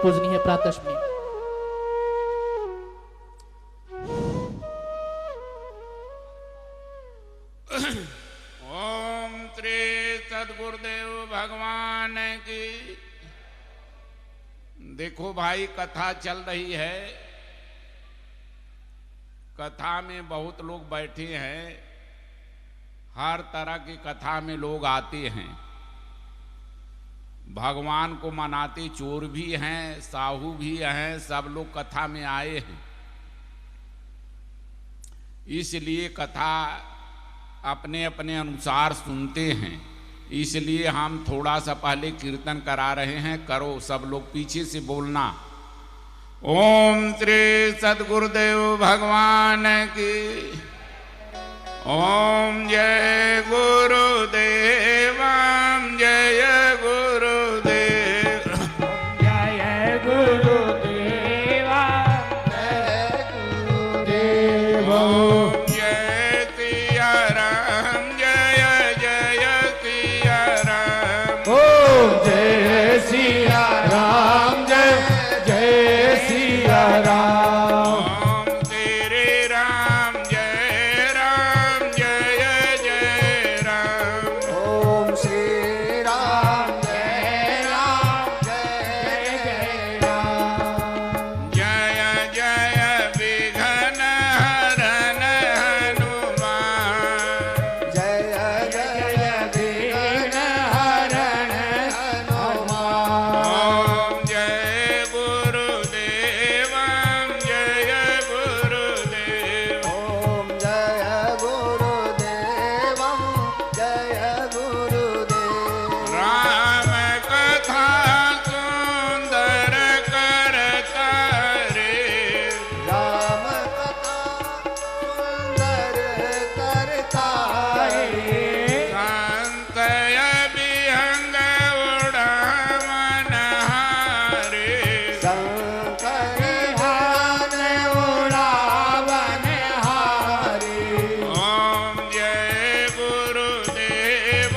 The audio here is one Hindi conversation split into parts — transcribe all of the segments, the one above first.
पूजनीय प्रातस्मृति। ओम श्री सदगुरुदेव भगवान की। देखो भाई, कथा चल रही है। कथा में बहुत लोग बैठे हैं। हर तरह की कथा में लोग आते हैं। भगवान को मनाते चोर भी हैं, साहू भी हैं, सब लोग कथा में आए हैं। इसलिए कथा अपने अपने अनुसार सुनते हैं। इसलिए हम थोड़ा सा पहले कीर्तन करा रहे हैं। करो सब लोग, पीछे से बोलना। ओम श्री सदगुरुदेव भगवान की। ओम जय गुरुदेव, जय गुरुदेव, जय गुरुदेव, जय गुरुदेव। ओम जय सिया राम, जय जय सिया राम। ओम जय सिया राम, जय जय सिया राम। ओम श्री राम, जय राम, जय जय राम। ओम श्री राम, जय राम, जय जय राम। जय जय विघ्न हरन हनुमान। जय जय विघ्न हरण हनुमान। ओम जय गुरुदेव, जय गुरुदेव। ओम जय गुरुदेव, जय गुरुदेव। राम कथा सुंदर करता रे। राम कथा सुंदर करता है। संतय विहंग उड़ावन हारे। शंकर ध्यान उड़ावन हारे। ओम जय गुरुदेव,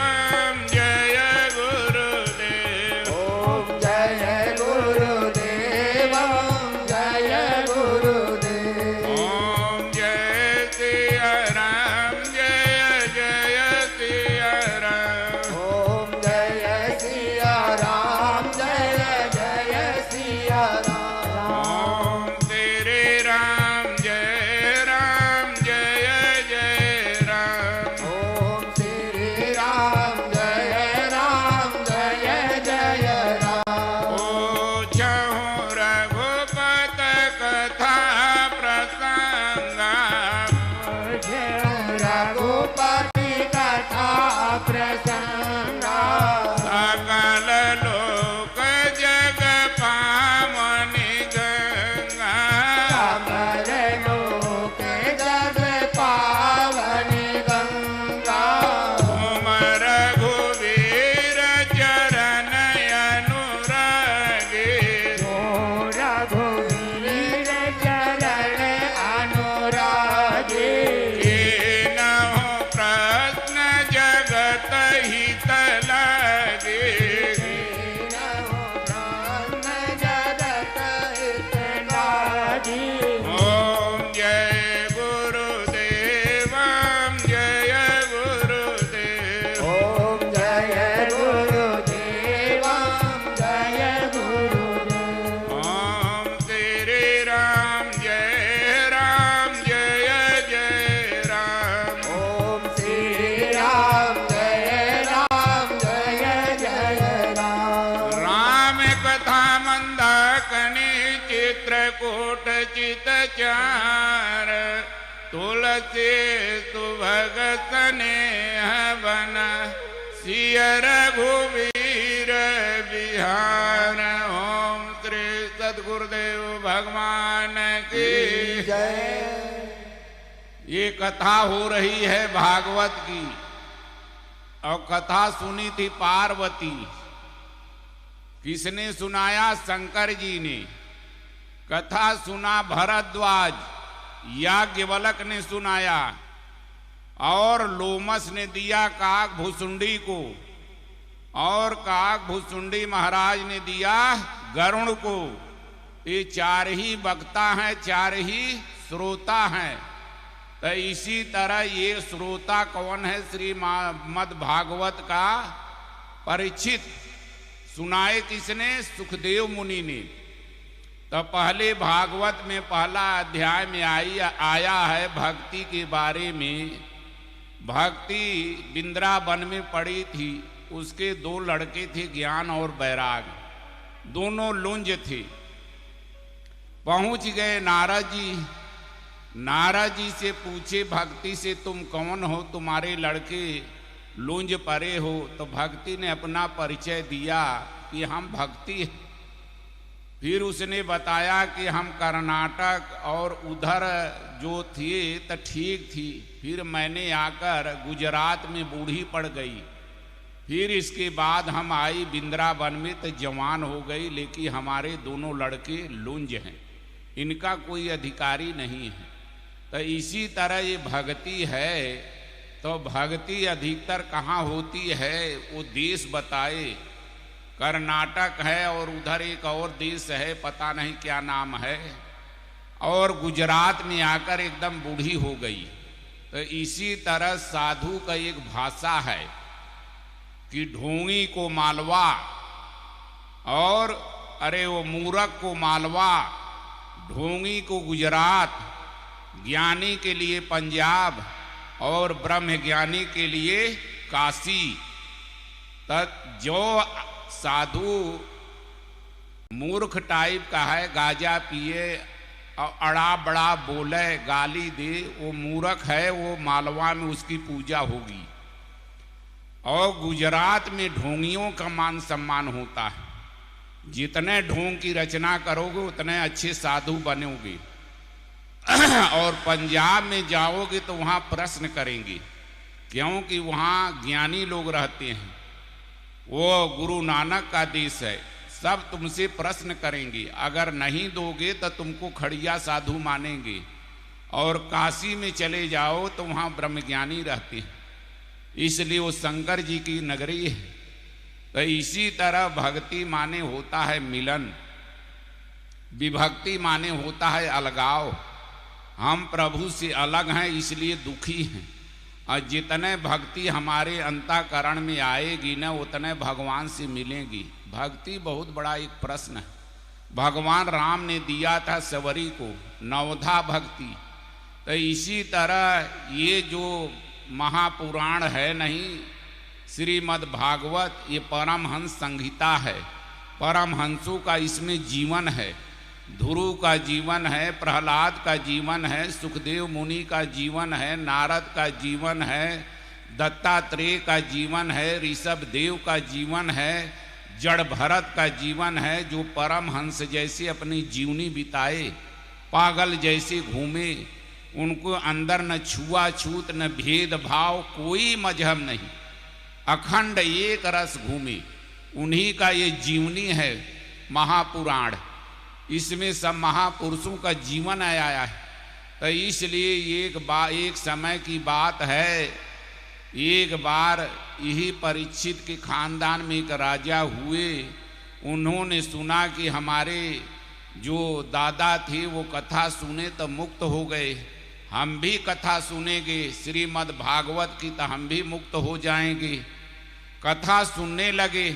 जय गुरुदेव। ओम जय गुरुदेव, जय गुरुदेव। ओम जय सिया राम, जय जय सिया राम। ओम जय सिया राम, जय जय सिया राम। ओम श्री राम, जय राम, जय जय राम। ओम श्री राम, जय राम, जय जय राम। ओ छहु रघुपत कथा प्रसंगा। रघुपति कथा प्रसंगा। सकल लोक जग पावनि गंगा। अमर लोक जग पावनि गंगा। तुम रघुवीर चरण अनुरागे। रघुवीर चरण अनुरागे। कीनहु प्रश्न जगत हित लागे। दीनहु ब्रह्म जगत हित लागे। ओम जय गुरुदेव, जय गुरुदेव। ओम जय गुरुदेव, जय गुरुदेव। ओम श्री राम, जय राम, जय जय राम। ओम श्री राम, जय राम, जय जय राम। राम कथा मंदाकिनी चित्रकूट चित चार। तुलसी सुभग स्नेह बन सिय रघुवीर बिहार। ओम श्री सदगुरुदेव भगवान की जय। ये कथा हो रही है भागवत की। और कथा सुनी थी पार्वती। किसने सुनाया? शंकर जी ने। कथा सुना भरद्वाज, याज्ञवल्क ने सुनाया। और लोमस ने दिया काक भुसुंडी को। और काक भुसुंडी महाराज ने दिया गरुड़ को, ये चार ही वक्ता हैं, चार ही श्रोता हैं। तो इसी तरह ये श्रोता कौन है? श्रीमद् भागवत का परिचित सुनाए किसने? सुखदेव मुनि ने। तो पहले भागवत में पहला अध्याय में आया है भक्ति के बारे में। भक्ति वृंदावन में पड़ी थी, उसके दो लड़के थे, ज्ञान और बैराग, दोनों लुंज थे। पहुंच गए नारद जी। नारद जी से पूछे भक्ति से, तुम कौन हो? तुम्हारे लड़के लुंज परे हो। तो भक्ति ने अपना परिचय दिया कि हम भक्ति हैं। फिर उसने बताया कि हम कर्नाटक और उधर जो थे तो ठीक थी, फिर मैंने आकर गुजरात में बूढ़ी पड़ गई, फिर इसके बाद हम आई वृंदावन में तो जवान हो गई, लेकिन हमारे दोनों लड़के लुंज हैं, इनका कोई अधिकारी नहीं है। तो इसी तरह ये भक्ति है। तो भक्ति अधिकतर कहाँ होती है वो देश बताए। कर्नाटक है और उधर एक और देश है, पता नहीं क्या नाम है, और गुजरात में आकर एकदम बूढ़ी हो गई। तो इसी तरह साधु का एक भाषा है कि ढोंगी को मालवा, और अरे वो मूरख को मालवा, ढोंगी को गुजरात, ज्ञानी के लिए पंजाब और ब्रह्म ज्ञानी के लिए काशी। तब जो साधु मूर्ख टाइप का है, गाजा पिए और अड़ा बड़ा बोले, गाली दे, वो मूर्ख है, वो मालवा में उसकी पूजा होगी। और गुजरात में ढोंगियों का मान सम्मान होता है। जितने ढोंग की रचना करोगे उतने अच्छे साधु बनोगे। और पंजाब में जाओगे तो वहाँ प्रश्न करेंगे, क्योंकि वहाँ ज्ञानी लोग रहते हैं, वो गुरु नानक का देश है, सब तुमसे प्रश्न करेंगे, अगर नहीं दोगे तो तुमको खड़िया साधु मानेंगे। और काशी में चले जाओ तो वहाँ ब्रह्मज्ञानी रहते हैं, इसलिए वो शंकर जी की नगरी है। तो इसी तरह भक्ति माने होता है मिलन, विभक्ति माने होता है अलगाव। हम प्रभु से अलग हैं इसलिए दुखी हैं, और जितने भक्ति हमारे अंतःकरण में आएगी ना उतने भगवान से मिलेंगी। भक्ति बहुत बड़ा एक प्रश्न है। भगवान राम ने दिया था सवरी को नवधा भक्ति। तो इसी तरह ये जो महापुराण है नहीं, श्रीमद् भागवत, ये परमहंस संहिता है। परमहंसों का इसमें जीवन है। ध्रुव का जीवन है, प्रहलाद का जीवन है, सुखदेव मुनि का जीवन है, नारद का जीवन है, दत्तात्रेय का जीवन है, ऋषभ देव का जीवन है, जड़ भरत का जीवन है, जो परमहंस जैसे अपनी जीवनी बिताए, पागल जैसे घूमे, उनको अंदर न छुआछूत न भेदभाव, कोई मजहब नहीं, अखंड एक रस घूमे, उन्हीं का ये जीवनी है महापुराण। इसमें सब महापुरुषों का जीवन आया है। तो इसलिए एक समय की बात है, एक बार यही परीक्षित के खानदान में एक राजा हुए। उन्होंने सुना कि हमारे जो दादा थे वो कथा सुने तो मुक्त हो गए, हम भी कथा सुनेंगे श्रीमद् भागवत की तो हम भी मुक्त हो जाएंगे। कथा सुनने लगे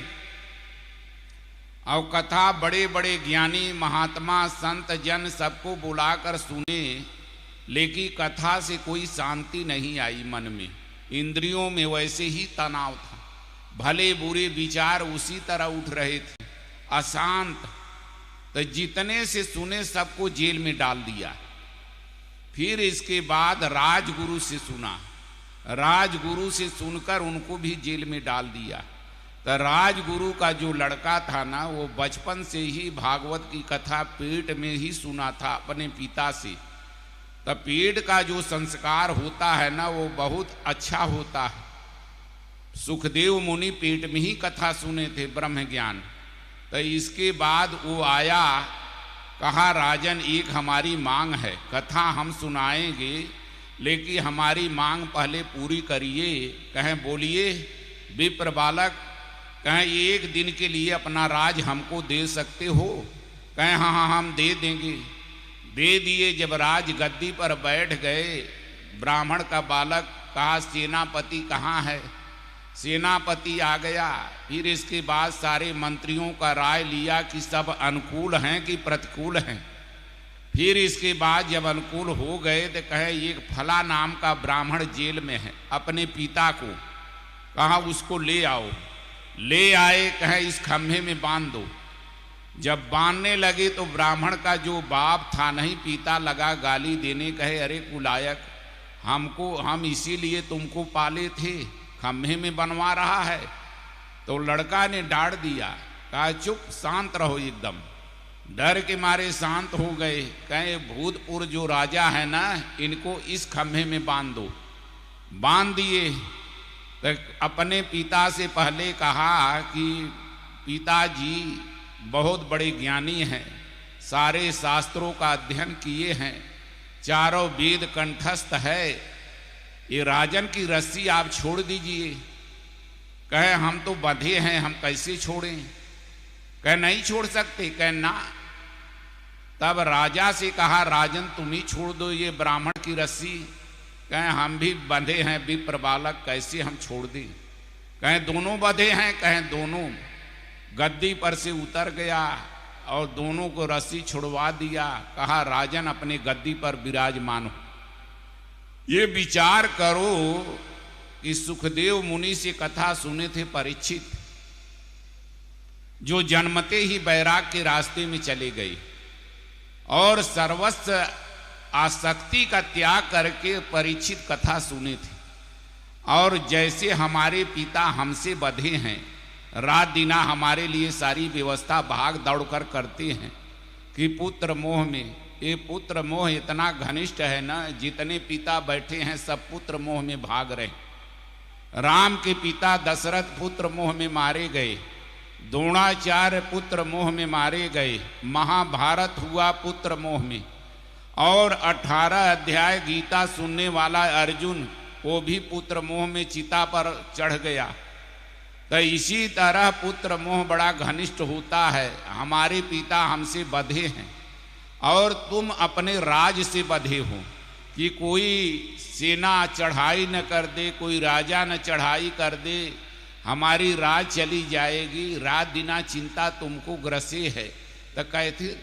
और कथा बड़े बड़े ज्ञानी महात्मा संत जन सबको बुलाकर सुने, लेकिन कथा से कोई शांति नहीं आई मन में, इंद्रियों में वैसे ही तनाव था, भले बुरे विचार उसी तरह उठ रहे थे, अशांत। तो जितने से सुने सबको जेल में डाल दिया। फिर इसके बाद राजगुरु से सुना, राजगुरु से सुनकर उनको भी जेल में डाल दिया। तो राजगुरु का जो लड़का था ना, वो बचपन से ही भागवत की कथा पेट में ही सुना था अपने पिता से। तो पेट का जो संस्कार होता है ना वो बहुत अच्छा होता है। सुखदेव मुनि पेट में ही कथा सुने थे ब्रह्म ज्ञान। तो इसके बाद वो आया, कहा राजन एक हमारी मांग है, कथा हम सुनाएंगे लेकिन हमारी मांग पहले पूरी करिए। कहें बोलिए। विप्र बालक कहें एक दिन के लिए अपना राज हमको दे सकते हो? कहें हाँ हाँ हम दे देंगे। दे दिए। जब राज गद्दी पर बैठ गए, ब्राह्मण का बालक कहा सेनापति कहाँ है? सेनापति आ गया। फिर इसके बाद सारे मंत्रियों का राय लिया कि सब अनुकूल हैं कि प्रतिकूल हैं। फिर इसके बाद जब अनुकूल हो गए तो कहे एक फला नाम का ब्राह्मण जेल में है, अपने पिता को कहा उसको ले आओ। ले आए। कहे इस खम्भे में बांध दो। जब बांधने लगे तो ब्राह्मण का जो बाप था नहीं पिता लगा गाली देने। कहे अरे कुलायक, हम इसीलिए तुमको पाले थे, खम्भे में बनवा रहा है। तो लड़का ने डांट दिया। कहा चुप, शांत रहो एकदम। डर के मारे शांत हो गए। कहे भूतपूर्व जो राजा है ना, इनको इस खम्भे में बांध दो। बांध दिए। तो अपने पिता से पहले कहा कि पिताजी बहुत बड़े ज्ञानी हैं, सारे शास्त्रों का अध्ययन किए हैं, चारों वेद कंठस्थ है, ये राजन की रस्सी आप छोड़ दीजिए। कहे हम तो बंधे हैं, हम कैसे छोड़ें? कहे नहीं छोड़ सकते। कहे ना। तब राजा से कहा राजन तुम ही छोड़ दो ये ब्राह्मण की रस्सी। कहे हम भी बंधे हैं विप्र बालक, कैसे हम छोड़ दें? कहे दोनों बंधे हैं। कहे दोनों। गद्दी पर से उतर गया और दोनों को रस्सी छुड़वा दिया। कहा राजन अपने गद्दी पर विराजमान हो। ये विचार करो कि सुखदेव मुनि से कथा सुने थे परीक्षित, जो जन्मते ही वैराग के रास्ते में चले गए और सर्वस्व आसक्ति का त्याग करके परीक्षित कथा सुने थे। और जैसे हमारे पिता हमसे बंधे हैं, रात दिना हमारे लिए सारी व्यवस्था भाग दौड़ कर करते हैं कि पुत्र मोह में, ये पुत्र मोह इतना घनिष्ठ है ना, जितने पिता बैठे हैं सब पुत्र मोह में भाग रहे। राम के पिता दशरथ पुत्र मोह में मारे गए, द्रोणाचार्य पुत्र मोह में मारे गए, महाभारत हुआ पुत्र मोह में, और 18 अध्याय गीता सुनने वाला अर्जुन वो भी पुत्र मोह में चिता पर चढ़ गया। तो इसी तरह पुत्र मोह बड़ा घनिष्ठ होता है। हमारे पिता हमसे बंधे हैं और तुम अपने राज से बंधे हो कि कोई सेना चढ़ाई न कर दे, कोई राजा न चढ़ाई कर दे, हमारी राज चली जाएगी। रात दिना चिंता तुमको ग्रसे है। तो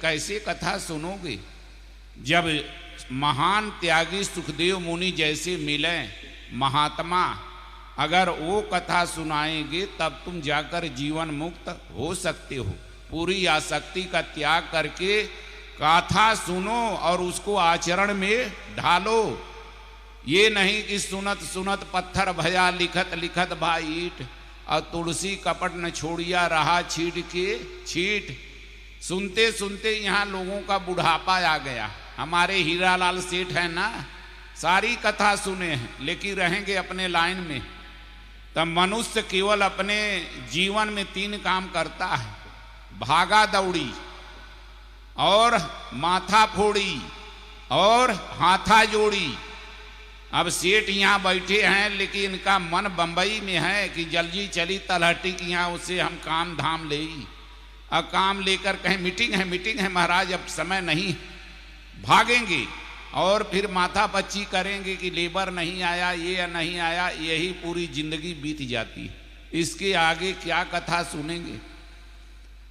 कैसे कथा सुनोगे? जब महान त्यागी सुखदेव मुनि जैसे मिले महात्मा, अगर वो कथा सुनाएंगे तब तुम जाकर जीवन मुक्त हो सकते हो। पूरी आसक्ति का त्याग करके कथा सुनो और उसको आचरण में ढालो। ये नहीं कि सुनत सुनत पत्थर भया, लिखत लिखत भाई ईट, और तुलसी कपट न छोड़िया रहा छीट के छीट। सुनते सुनते यहाँ लोगों का बुढ़ापा आ गया। हमारे हीरालाल सेठ है ना, सारी कथा सुने हैं लेकिन रहेंगे अपने लाइन में। तब मनुष्य केवल अपने जीवन में 3 काम करता है, भागा दौड़ी और माथा फोड़ी और हाथा जोड़ी। अब सेठ यहाँ बैठे हैं लेकिन इनका मन बंबई में है कि जल्दी चली तलहटी की यहाँ उससे हम काम धाम ले। अब काम लेकर कहें मीटिंग है महाराज, अब समय नहीं, भागेंगे और फिर माथा पच्ची करेंगे कि लेबर नहीं आया, ये नहीं आया, यही पूरी जिंदगी बीत जाती है। इसके आगे क्या कथा सुनेंगे?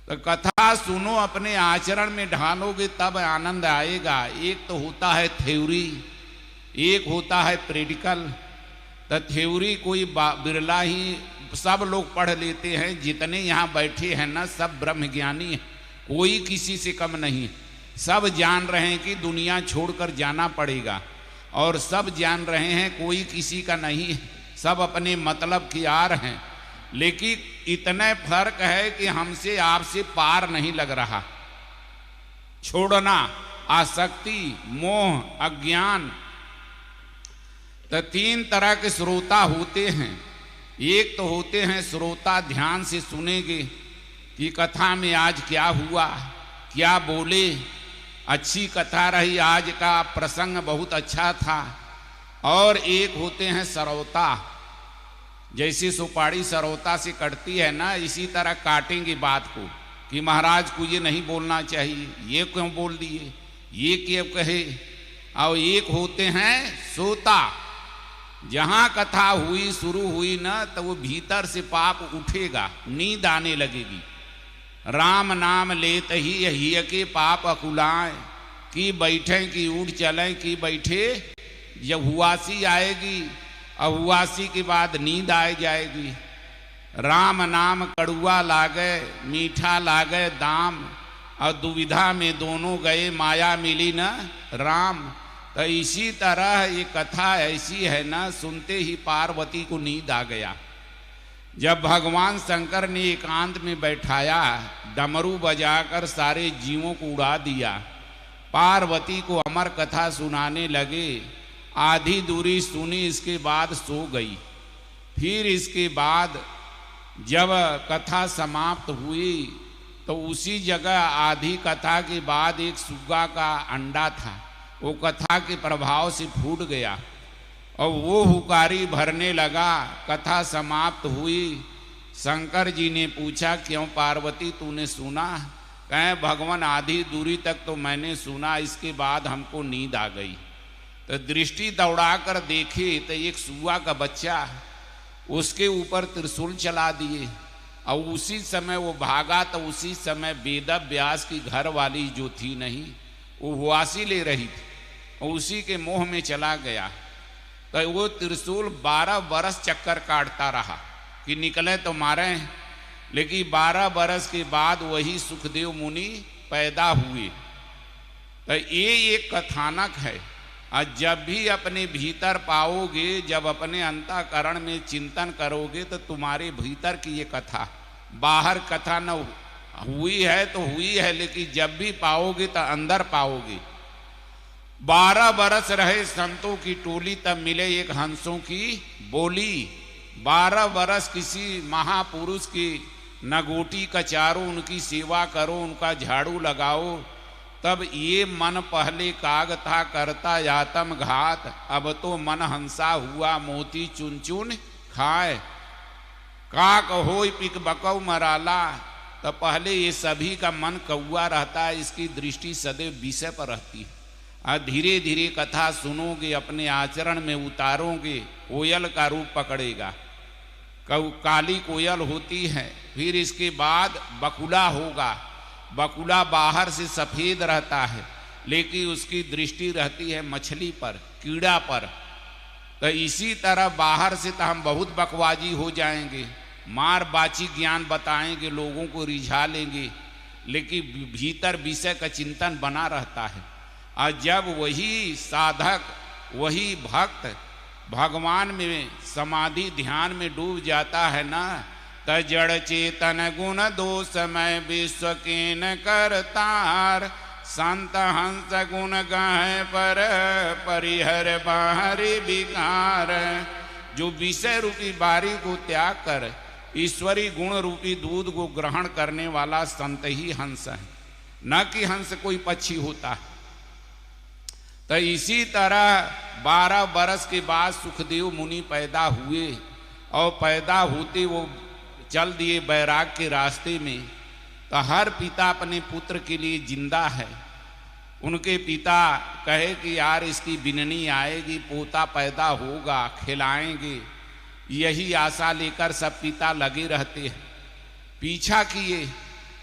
तो कथा सुनो, अपने आचरण में ढालोगे तब आनंद आएगा। एक तो होता है थ्योरी, एक होता है प्रैक्टिकल। तो थ्योरी कोई बिरला ही सब लोग पढ़ लेते हैं। जितने यहाँ बैठे हैं ना सब ब्रह्मज्ञानी हैं, कोई किसी से कम नहीं है। सब जान रहे हैं कि दुनिया छोड़कर जाना पड़ेगा और सब जान रहे हैं कोई किसी का नहीं है, सब अपने मतलब की आर हैं। लेकिन इतना फर्क है कि हमसे आपसे पार नहीं लग रहा। छोड़ना आसक्ति, मोह, अज्ञान। तो 3 तरह के श्रोता होते हैं। एक तो होते हैं श्रोता, ध्यान से सुनेंगे कि कथा में आज क्या हुआ, क्या बोले, अच्छी कथा रही, आज का प्रसंग बहुत अच्छा था। और एक होते हैं श्रोता, जैसे सुपारी सरौता से कटती है ना, इसी तरह काटेंगे बात को कि महाराज को ये नहीं बोलना चाहिए, ये क्यों बोल दिए, ये क्यों कहे। और एक होते हैं सोता, जहां कथा हुई शुरू हुई ना, तो वो भीतर से पाप उठेगा, नींद आने लगेगी। राम नाम लेत ही हिय के पाप अकुलाए, कि बैठे कि उठ चलें कि बैठे, जब हुआसी आएगी और हुआसी के बाद नींद आ जाएगी। राम नाम कड़ुआ लागे मीठा लागे दाम, और दुविधा में दोनों गए माया मिली न राम। तो इसी तरह ये कथा ऐसी है ना, सुनते ही पार्वती को नींद आ गया। जब भगवान शंकर ने एकांत में बैठाया, डमरू बजाकर सारे जीवों को उड़ा दिया, पार्वती को अमर कथा सुनाने लगे। आधी दूरी सुनी, इसके बाद सो गई। फिर इसके बाद जब कथा समाप्त हुई तो उसी जगह आधी कथा के बाद एक सुग्गा का अंडा था, वो कथा के प्रभाव से फूट गया और वो हुकारी भरने लगा। कथा समाप्त हुई। शंकर जी ने पूछा, क्यों पार्वती तूने सुना? कहें भगवान आधी दूरी तक तो मैंने सुना, इसके बाद हमको नींद आ गई। तो दृष्टि दौड़ाकर देखे तो एक सुआ का बच्चा, उसके ऊपर त्रिशूल चला दिए और उसी समय वो भागा। तो उसी समय वेद व्यास की घर वाली जो थी नहीं, वो हुआसी ले रही थी और उसी के मोह में चला गया। तो वो त्रिशूल 12 बरस चक्कर काटता रहा कि निकले तो मारे, लेकिन 12 बरस के बाद वही सुखदेव मुनि पैदा हुए। तो ये एक कथानक है। और जब भी अपने भीतर पाओगे, जब अपने अंतःकरण में चिंतन करोगे, तो तुम्हारे भीतर की ये कथा, बाहर कथा न हुई है तो हुई है, लेकिन जब भी पाओगे तो अंदर पाओगे। 12 बरस रहे संतों की टोली, तब मिले एक हंसों की बोली। 12 बरस किसी महापुरुष की नगोटी कचारो, उनकी सेवा करो, उनका झाड़ू लगाओ, तब ये मन पहले काग था करता यातम घात, अब तो मन हंसा हुआ मोती चुन चुन खाए। काक होय पिक बकौ मराला, तो पहले ये सभी का मन कौआ रहता है, इसकी दृष्टि सदैव विषय पर रहती है। और धीरे धीरे कथा सुनोगे, अपने आचरण में उतारोगे, कोयल का रूप पकड़ेगा। काली कोयल होती है। फिर इसके बाद बकुला होगा। बकुला बाहर से सफेद रहता है, लेकिन उसकी दृष्टि रहती है मछली पर, कीड़ा पर। तो इसी तरह बाहर से तो हम बहुत बकवाजी हो जाएंगे, मार बाची ज्ञान बताएंगे, लोगों को रिझा लेंगे, लेकिन भीतर विषय का चिंतन बना रहता है। और जब वही साधक, वही भक्त भगवान में समाधि ध्यान में डूब जाता है ना, त जड़ चेतन गुण दो समय विश्व के न करतार, संत हंस गुण गाय पर परिहर बाहरी विकार। जो विषय रूपी बारी को त्याग कर ईश्वरी गुण रूपी दूध को ग्रहण करने वाला संत ही हंस है, न कि हंस कोई पक्षी होता है। तो इसी तरह 12 बरस के बाद सुखदेव मुनि पैदा हुए और पैदा होते वो चल दिए बैराग के रास्ते में। तो हर पिता अपने पुत्र के लिए जिंदा है। उनके पिता कहे कि यार इसकी बिननी आएगी, पोता पैदा होगा, खिलाएंगे, यही आशा लेकर सब पिता लगे रहते हैं। पीछा किए,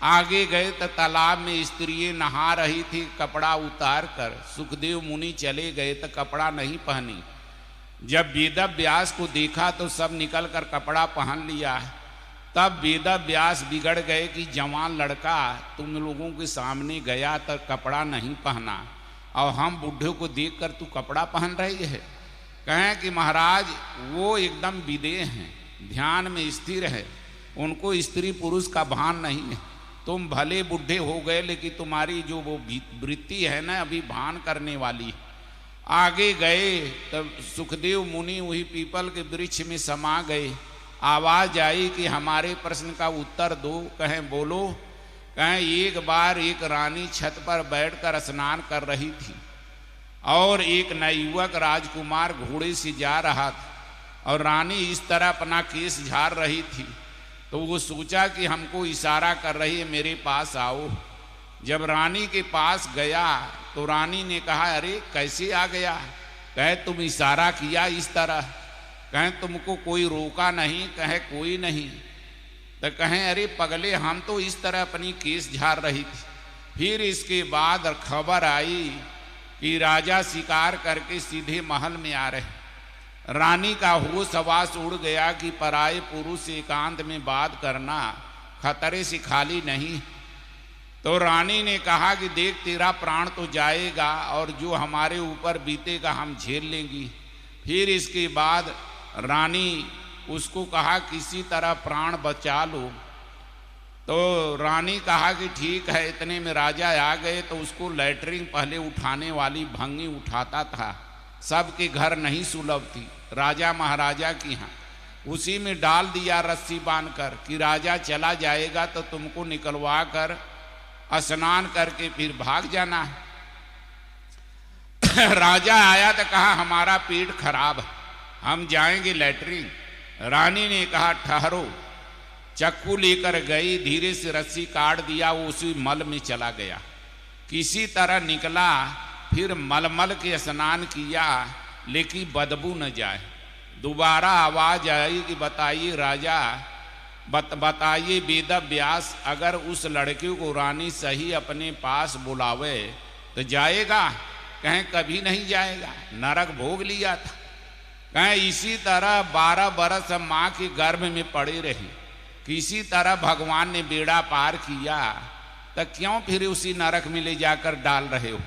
आगे गए तो तालाब में स्त्रियां नहा रही थी, कपड़ा उतार कर। सुखदेव मुनि चले गए तो कपड़ा नहीं पहनी। जब वेद व्यास को देखा तो सब निकल कर कपड़ा पहन लिया। तब वेद व्यास बिगड़ गए कि जवान लड़का तुम लोगों के सामने गया तो कपड़ा नहीं पहना, और हम बूढ़े को देखकर तू कपड़ा पहन रही है। कहें कि महाराज वो एकदम विदेह हैं, ध्यान में स्थिर है, उनको स्त्री पुरुष का भान नहीं है। तुम भले बूढ़े हो गए, लेकिन तुम्हारी जो वो वृत्ति है ना, अभी भान करने वाली। आगे गए तब सुखदेव मुनि वही पीपल के वृक्ष में समा गए। आवाज आई कि हमारे प्रश्न का उत्तर दो। कहें बोलो। कहें एक बार एक रानी छत पर बैठकर स्नान कर रही थी और एक नवयुवक राजकुमार घोड़े से जा रहा था। और रानी इस तरह अपना केस झाड़ रही थी। तो वो सोचा कि हमको इशारा कर रही है, मेरे पास आओ। जब रानी के पास गया तो रानी ने कहा, अरे कैसे आ गया? कहे तुम इशारा किया इस तरह। कहें तुमको कोई रोका नहीं? कहे कोई नहीं। तो कहें अरे पगले, हम तो इस तरह अपनी केस झाड़ रही थी। फिर इसके बाद खबर आई कि राजा शिकार करके सीधे महल में आ रहे। रानी का होश हवास उड़ गया कि पराये पुरुष से एकांत में बात करना खतरे से खाली नहीं। तो रानी ने कहा कि देख, तेरा प्राण तो जाएगा और जो हमारे ऊपर बीतेगा हम झेल लेंगी। फिर इसके बाद रानी उसको कहा किसी तरह प्राण बचा लो। तो रानी कहा कि ठीक है। इतने में राजा आ गए तो उसको लैटरिन पहले उठाने वाली भंगी उठाता था। सबके घर नहीं सुलभ थी, राजा महाराजा की यहाँ। उसी में डाल दिया रस्सी बांधकर कि राजा चला जाएगा तो तुमको निकलवा कर स्नान करके फिर भाग जाना है। राजा आया तो कहा हमारा पेट खराब है, हम जाएंगे लैटरिन। रानी ने कहा ठहरो। चक्कू लेकर गई, धीरे से रस्सी काट दिया, वो उसी मल में चला गया। किसी तरह निकला, फिर मलमल के स्नान किया, लेकिन बदबू न जाए। दोबारा आवाज आई कि बताइए राजा, बताइए वेद व्यास, अगर उस लड़के को रानी सही अपने पास बुलावे तो जाएगा? कहें कभी नहीं जाएगा, नरक भोग लिया था। कहें इसी तरह 12 बरस माँ के गर्भ में पड़े रही, किसी तरह भगवान ने बेड़ा पार किया, तो क्यों फिर उसी नरक में ले जाकर डाल रहे हो?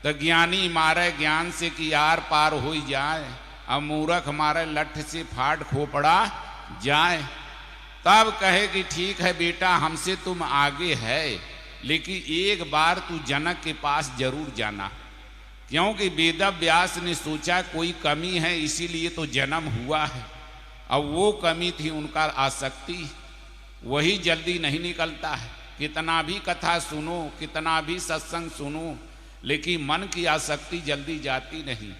तो ज्ञानी मारे ज्ञान से कि आर पार हो जाए, अब मूर्ख मारे लठ से फाड़ खोपड़ा जाए। तब कहे कि ठीक है बेटा, हमसे तुम आगे है, लेकिन एक बार तू जनक के पास जरूर जाना, क्योंकि वेद व्यास ने सोचा कोई कमी है इसीलिए तो जन्म हुआ है। अब वो कमी थी उनका आसक्ति, वही जल्दी नहीं निकलता है। कितना भी कथा सुनो, कितना भी सत्संग सुनो, लेकिन मन की आसक्ति जल्दी जाती नहीं।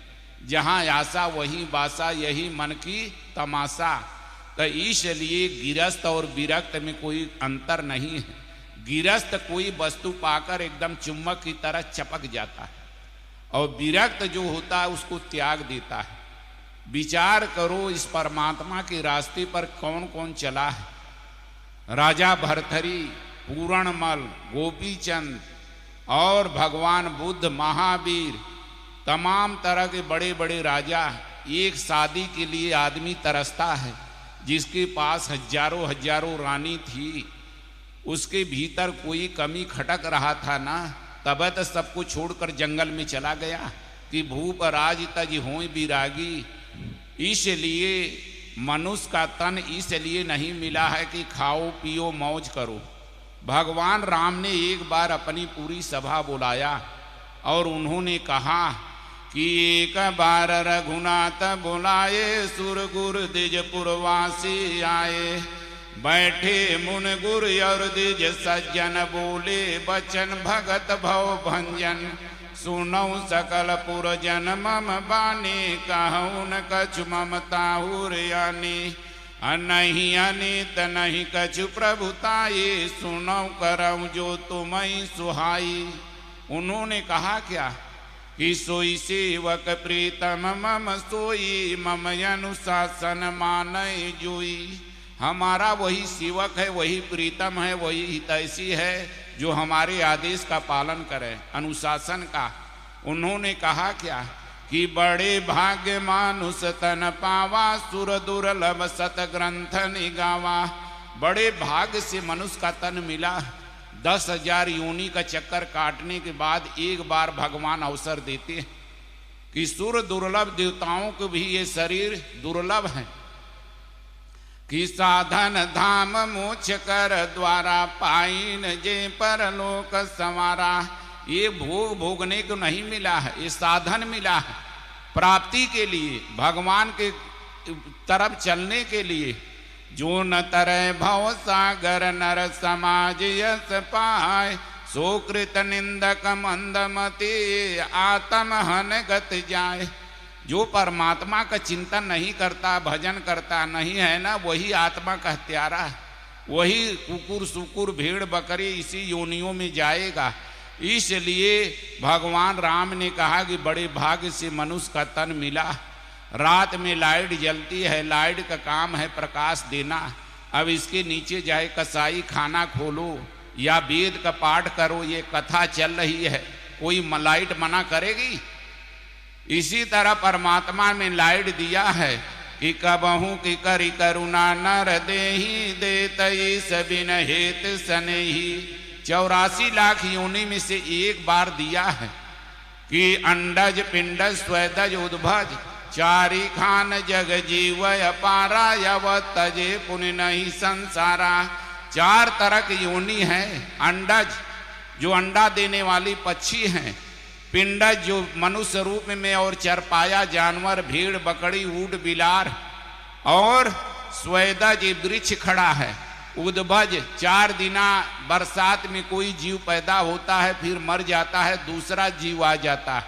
जहाँ आशा वही बासा, यही मन की तमाशा। तो इसलिए गिरस्त और विरक्त में कोई अंतर नहीं है। गिरस्त कोई वस्तु पाकर एकदम चुम्बक की तरह चपक जाता है, और विरक्त जो होता है उसको त्याग देता है। विचार करो इस परमात्मा के रास्ते पर कौन कौन चला है। राजा भरथरी, पूरणमल, गोपीचंद और भगवान बुद्ध, महावीर, तमाम तरह के बड़े बड़े राजा। एक शादी के लिए आदमी तरसता है जिसके पास हजारों हजारों रानी थी, उसके भीतर कोई कमी खटक रहा था ना, तब तो सबको छोड़कर जंगल में चला गया कि भूप राज तज हों विरागी। इसलिए मनुष्य का तन इसलिए नहीं मिला है कि खाओ पियो मौज करो। भगवान राम ने एक बार अपनी पूरी सभा बुलाया और उन्होंने कहा कि एक बार रघुनाथ बुलाए, सुर गुर द्विज पुरवासी आए। बैठे मुन गुर और द्विज सज्जन, बोले बचन भगत भव भंजन। सुनौ सकल पुरजन मम बानी, कहूँ न कछु ममताहुर यानी। नहीं अनित नहीं कछु प्रभुताई, सुनौ करऊँ जो तुम्हें सुहाई। उन्होंने कहा क्या कि सोई सेवक प्रीतम मम सोई, मम अनुशासन मानय जोई। हमारा वही सेवक है, वही प्रीतम है, वही हितैषी है जो हमारे आदेश का पालन करे, अनुशासन का। उन्होंने कहा क्या कि बड़े भाग्य मानुष तन पावा, सुर दुर्लभ सत ग्रंथ निगावा। बड़े भाग्य से मनुष्य का तन मिला। 10,000 योनि का चक्कर काटने के बाद एक बार भगवान अवसर देते हैं कि सुर दुर्लभ, देवताओं को भी ये शरीर दुर्लभ है, कि साधन धाम मोक्ष कर द्वारा, पाइन जे परलोक संवारा। ये भोग भोगने को नहीं मिला है, ये साधन मिला है प्राप्ति के लिए, भगवान के तरफ चलने के लिए। जो न तरय भव सागर, नर समाज यस पाय। सोकृत निंदक मंदमते, आत्म हन गत जाय। जो परमात्मा का चिंतन नहीं करता, भजन करता नहीं है ना, वही आत्मा का हत्यारा है, वही कुकुर सुकुर भेड़ बकरी इसी योनियों में जाएगा। इसलिए भगवान राम ने कहा कि बड़े भाग्य से मनुष्य का तन मिला। रात में लाइट जलती है, लाइट का काम है प्रकाश देना। अब इसके नीचे जाए कसाई खाना खोलो या वेद का पाठ करो, ये कथा चल रही है, कोई लाइट मना करेगी? इसी तरह परमात्मा में लाइट दिया है कि कबहू की करी करुणा नर देही देतई सबिन हेत सनेही। 84 लाख योनि में से एक बार दिया है कि अंडज पिंडज स्वेदज उद्भज चारी खान जग जीव अपारा यव तजे पुण्य नहीं संसारा। 4 तरह की योनि है। अंडज जो अंडा देने वाली पक्षी हैं, पिंडज जो मनुष्य रूप में और चरपाया जानवर भेड़ बकरी ऊंट बिलार, और स्वेदज वृक्ष खड़ा है। उद्भज 4 दिना बरसात में कोई जीव पैदा होता है फिर मर जाता है, दूसरा जीव आ जाता है,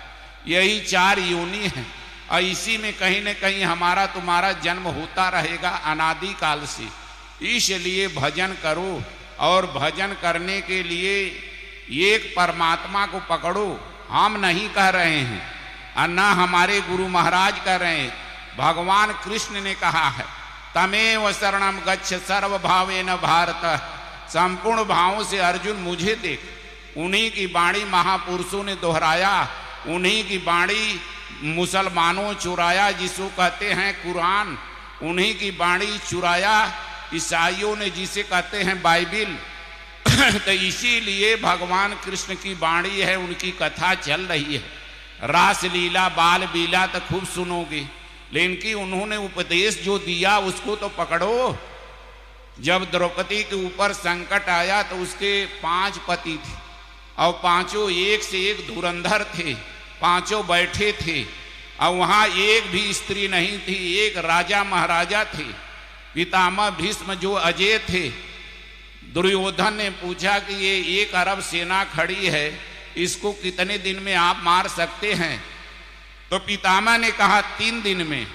यही 4 योनि है। और इसी में कहीं न कहीं हमारा तुम्हारा जन्म होता रहेगा अनादि काल से। इसलिए भजन करो, और भजन करने के लिए एक परमात्मा को पकड़ो। हम नहीं कह रहे हैं और न हमारे गुरु महाराज कह रहे हैं, भगवान कृष्ण ने कहा है तमेव शरणम गच्छ सर्व भावेन भारत। संपूर्ण भावों से अर्जुन मुझे देख। उन्हीं की वाणी महापुरुषों ने दोहराया, उन्हीं की वाणी मुसलमानों चुराया, जिसको कहते हैं कुरान, उन्हीं की वाणी चुराया ईसाइयों ने, जिसे कहते हैं बाइबिल। तो इसीलिए भगवान कृष्ण की वाणी है, उनकी कथा चल रही है। रास लीला बाल लीला तो खूब सुनोगे, लेकिन कि उन्होंने उपदेश जो दिया उसको तो पकड़ो। जब द्रौपदी के ऊपर संकट आया तो उसके 5 पति थे और 5 एक से एक धुरंधर थे, 5 बैठे थे और वहाँ एक भी स्त्री नहीं थी, एक राजा महाराजा थे, पितामह भीष्म जो अजय थे। दुर्योधन ने पूछा कि ये 1 अरब सेना खड़ी है, इसको कितने दिन में आप मार सकते हैं? तो पितामह ने कहा 3 दिन में,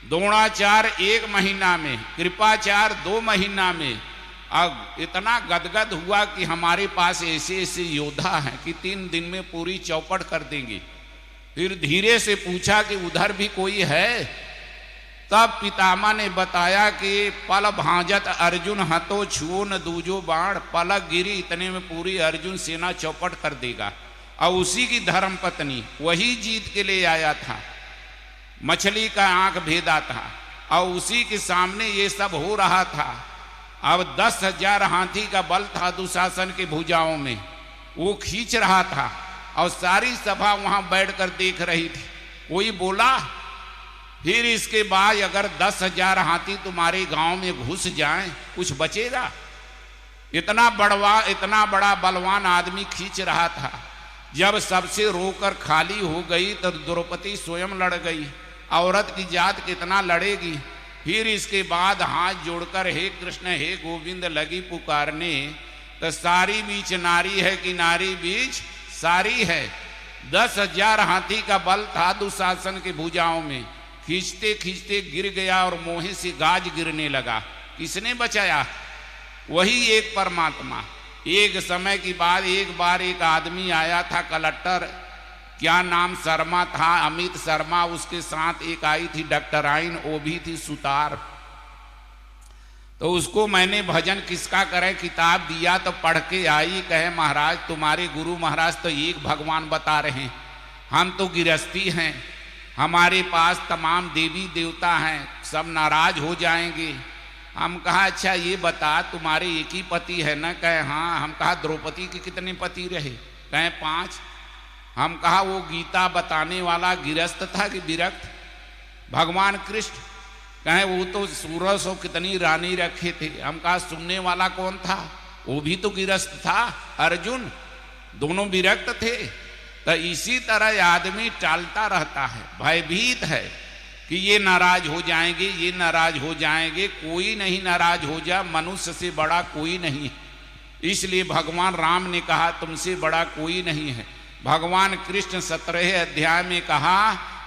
द्रोणाचार्य 1 महीना में, कृपाचार्य 2 महीना में। अब इतना गदगद हुआ कि हमारे पास ऐसे ऐसे योद्धा हैं कि 3 दिन में पूरी चौपट कर देंगे। फिर धीरे से पूछा कि उधर भी कोई है? तब पितामह ने बताया कि पल भांजत अर्जुन हतो छुओ न दूजो बाण, पलक गिरी इतने में पूरी अर्जुन सेना चौपट कर देगा। और उसी की धर्म पत्नी वही जीत के ले आया था, मछली का आंख भेदा था, और उसी के सामने ये सब हो रहा था। अब 10,000 हाथी का बल था दुशासन के भुजाओं में, वो खींच रहा था और सारी सभा वहां बैठकर देख रही थी। कोई बोला? फिर इसके बाद अगर 10,000 हाथी तुम्हारे गांव में घुस जाएं, कुछ बचेगा? इतना बड़ा बलवान आदमी खींच रहा था। जब सबसे रोकर खाली हो गई तो द्रौपदी स्वयं लड़ गई। औरत की जात कितना लड़ेगी? फिर इसके बाद हाथ जोड़कर हे कृष्ण हे गोविंद लगी पुकारने। तो सारी बीच नारी है कि नारी बीच सारी है। 10,000 हाथी का बल था दुशासन के भुजाओं में। खींचते खींचते गिर गया और मोहे से गाज गिरने लगा। किसने बचाया? वही एक परमात्मा। एक समय की बात, एक बार एक आदमी आया था, कलेक्टर, क्या नाम शर्मा था, अमित शर्मा, उसके साथ एक आई थी डॉक्टराइन, वो भी थी सुतार। तो उसको मैंने भजन किसका करे किताब दिया तो पढ़ के आई, कहे महाराज तुम्हारे गुरु महाराज तो एक भगवान बता रहे हैं, हम तो गृहस्थी हैं, हमारे पास तमाम देवी देवता हैं, सब नाराज हो जाएंगे। हम कहा अच्छा ये बता तुम्हारे एक ही पति है ना? कहे हाँ। हम कहा द्रौपदी के कितने पति रहे? कहे 5। हम कहा वो गीता बताने वाला गृहस्थ था कि विरक्त? भगवान कृष्ण? कहे वो तो 1600 कितनी रानी रखे थे। हम कहा सुनने वाला कौन था? वो भी तो गृहस्थ था। अर्जुन? दोनों विरक्त थे। तो इसी तरह आदमी टालता रहता है, भयभीत है कि ये नाराज हो जाएंगे, ये नाराज हो जाएंगे। कोई नहीं नाराज हो जा, मनुष्य से बड़ा कोई नहीं है। इसलिए भगवान राम ने कहा तुमसे बड़ा कोई नहीं है। भगवान कृष्ण 17वें अध्याय में कहा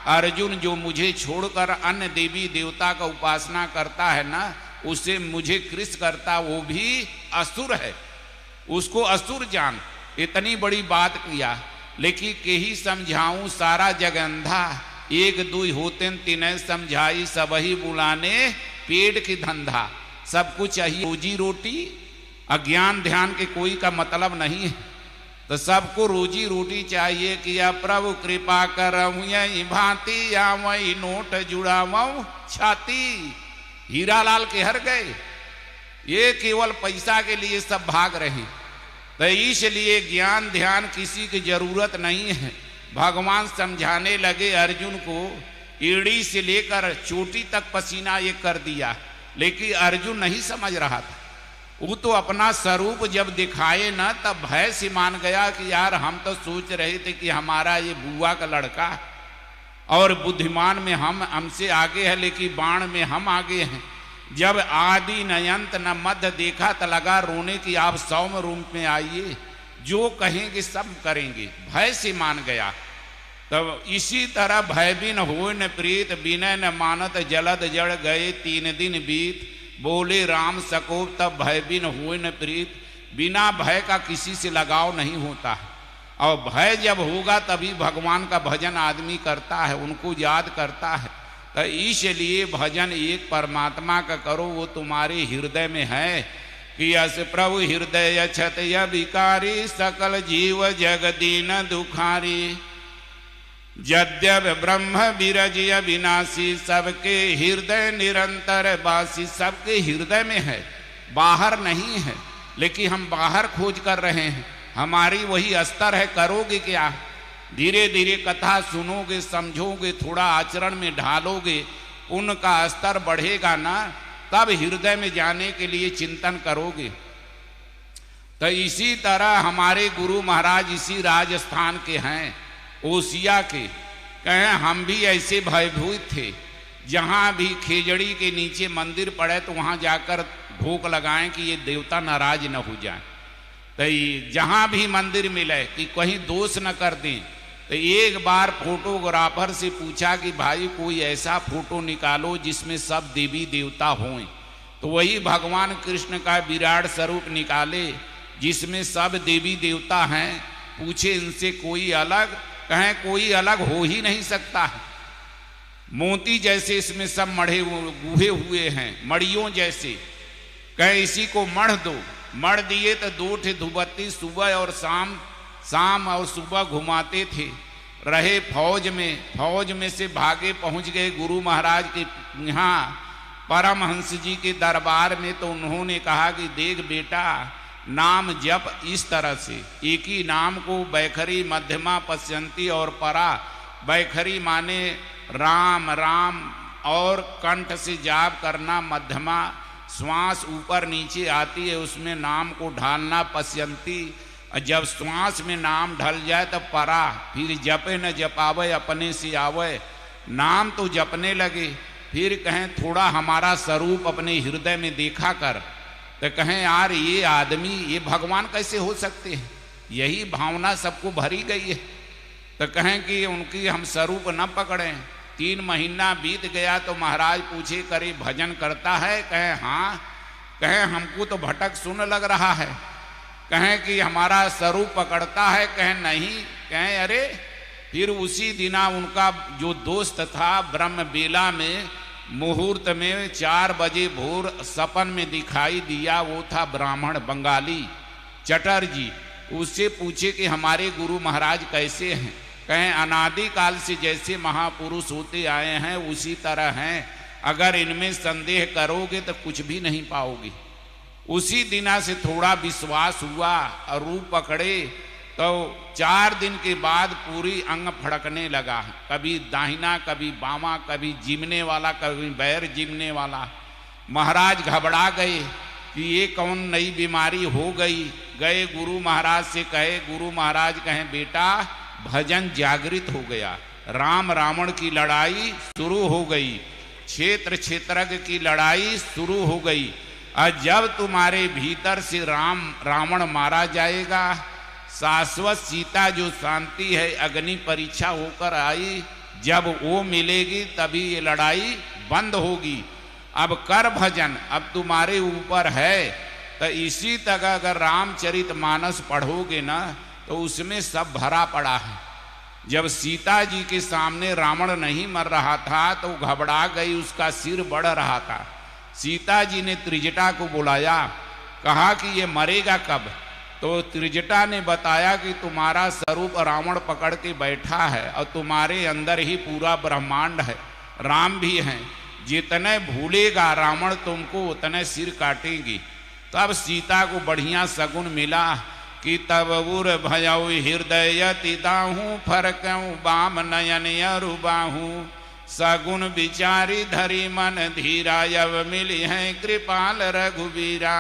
अर्जुन जो मुझे छोड़कर अन्य देवी देवता का उपासना करता है ना, उसे मुझे कृष्ण करता, वो भी असुर है, उसको असुर जान। इतनी बड़ी बात किया, लेकिन केही समझाऊं सारा जग अंधा, एक दुई होते तिन्हें समझाई, सब ही बुलाने पेट की धंधा। सबको चाहिए रोजी रोटी, अज्ञान ध्यान के कोई का मतलब नहीं है, तो सबको रोजी रोटी चाहिए कि या प्रभु कृपा करऊं यही भांति, या वही नोट जुड़ाऊं छाती। हीरालाल के हर गए, ये केवल पैसा के लिए सब भाग रहे, तो इसलिए ज्ञान ध्यान किसी की जरूरत नहीं है। भगवान समझाने लगे अर्जुन को, एड़ी से लेकर चोटी तक पसीना ये कर दिया, लेकिन अर्जुन नहीं समझ रहा था। वो तो अपना स्वरूप जब दिखाए ना, तब भय से मान गया कि यार हम तो सोच रहे थे कि हमारा ये बुआ का लड़का और बुद्धिमान में हम हमसे आगे है, लेकिन बाण में हम आगे हैं। जब आदि न अंत न मध्य देखा तो लगा रोने की, आप सौम्य रूप में आइए, जो कहेंगे सब करेंगे। भय से मान गया। तब इसी तरह भय बिन हो न प्रीत, बिनय न मानत जलद जड़ गए 3 दिन बीत, बोले राम सकोप तब भय बिन हो न प्रीत। बिना भय का किसी से लगाव नहीं होता है, और भय जब होगा तभी भगवान का भजन आदमी करता है, उनको याद करता है। तो इसलिए भजन एक परमात्मा का करो, वो तुम्हारे हृदय में है कि यस प्रभु हृदय छत विकारी, सकल जीव जग दीन दुखारी। यद्यप ब्रह्म विरजय विनाशी, सबके हृदय निरंतर बासी। सबके हृदय में है, बाहर नहीं है, लेकिन हम बाहर खोज कर रहे हैं। हमारी वही स्तर है, करोगे क्या? धीरे धीरे कथा सुनोगे, समझोगे, थोड़ा आचरण में ढालोगे, उनका स्तर बढ़ेगा ना, तब हृदय में जाने के लिए चिंतन करोगे। तो इसी तरह हमारे गुरु महाराज इसी राजस्थान के हैं, ओसिया के। कहें हम भी ऐसे भयभीत थे, जहाँ भी खेजड़ी के नीचे मंदिर पड़े तो वहाँ जाकर भोग लगाएं कि ये देवता नाराज न हो जाए। तो जहाँ भी मंदिर मिले कि कहीं दोष न कर दें, तो एक बार फोटोग्राफर से पूछा कि भाई कोई ऐसा फोटो निकालो जिसमें सब देवी देवता हों। तो वही भगवान कृष्ण का विराट स्वरूप निकाले जिसमें सब देवी देवता हैं। पूछे इनसे कोई अलग? कहें कोई अलग हो ही नहीं सकता है। मोती जैसे इसमें सब मढ़े गुहे हुए हैं, मड़ियों जैसे। कहें इसी को मढ़ दो। मढ़ दिए तो 2 धूपबत्ती सुबह और शाम और सुबह घुमाते थे। रहे फौज में से भागे पहुंच गए गुरु महाराज के यहाँ परमहंस जी के दरबार में। तो उन्होंने कहा कि देख बेटा, नाम जप इस तरह से, एक ही नाम को बैखरी मध्यमा पश्यंती और परा। बैखरी माने राम राम और कंठ से जाप करना, मध्यमा श्वास ऊपर नीचे आती है उसमें नाम को ढालना, पश्यंती। जब श्वास में नाम ढल जाए तब परा, फिर जपे न जपावे अपने से आवे। नाम तो जपने लगे, फिर कहें थोड़ा हमारा स्वरूप अपने हृदय में देखा कर। तो कहें यार ये आदमी, ये भगवान कैसे हो सकते हैं? यही भावना सबको भरी गई है। तो कहें कि उनकी हम स्वरूप न पकड़ें। 3 महीना बीत गया तो महाराज पूछे करे भजन करता है? कहें हाँ। कहें हमको तो भटक सुन लग रहा है। कहें कि हमारा स्वरूप पकड़ता है? कहें नहीं। कहें अरे, फिर उसी दिना उनका जो दोस्त था ब्रह्म बेला में मुहूर्त में 4 बजे भोर सपन में दिखाई दिया। वो था ब्राह्मण बंगाली चटर्जी। उससे पूछे कि हमारे गुरु महाराज कैसे हैं? कहें अनादि काल से जैसे महापुरुष होते आए हैं उसी तरह हैं। अगर इनमें संदेह करोगे तो कुछ भी नहीं पाओगे। उसी दिना से थोड़ा विश्वास हुआ और रूप पकड़े। तो 4 दिन के बाद पूरी अंग फड़कने लगा, कभी दाहिना कभी बामा, कभी जिमने वाला कभी बैर जिमने वाला। महाराज घबरा गए कि ये कौन नई बीमारी हो गई। गए गुरु महाराज से कहे, गुरु महाराज कहें बेटा भजन जागृत हो गया, राम रावण की लड़ाई शुरू हो गई, क्षेत्र क्षेत्रज्ञ की लड़ाई शुरू हो गई। और जब तुम्हारे भीतर से रावण मारा जाएगा, शाश्वत सीता जो शांति है अग्नि परीक्षा होकर आई, जब वो मिलेगी तभी ये लड़ाई बंद होगी। अब कर भजन, अब तुम्हारे ऊपर है। तो इसी तरह अगर रामचरितमानस पढ़ोगे ना तो उसमें सब भरा पड़ा है। जब सीता जी के सामने रावण नहीं मर रहा था तो घबरा गई, उसका सिर बढ़ रहा था। सीता जी ने त्रिजटा को बुलाया, कहा कि ये मरेगा कब? तो त्रिजटा ने बताया कि तुम्हारा स्वरूप रावण पकड़ के बैठा है और तुम्हारे अंदर ही पूरा ब्रह्मांड है, राम भी हैं। जितने भूलेगा रावण तुमको उतने सिर काटेंगी। तब सीता को बढ़िया सगुन मिला कि तब उर भयउ हृदय तिदाहू फरकऊ बाम नयन अरुबाहू सगुन विचारी धरी मन धीरा यव मिली है कृपाल रघुवीरा।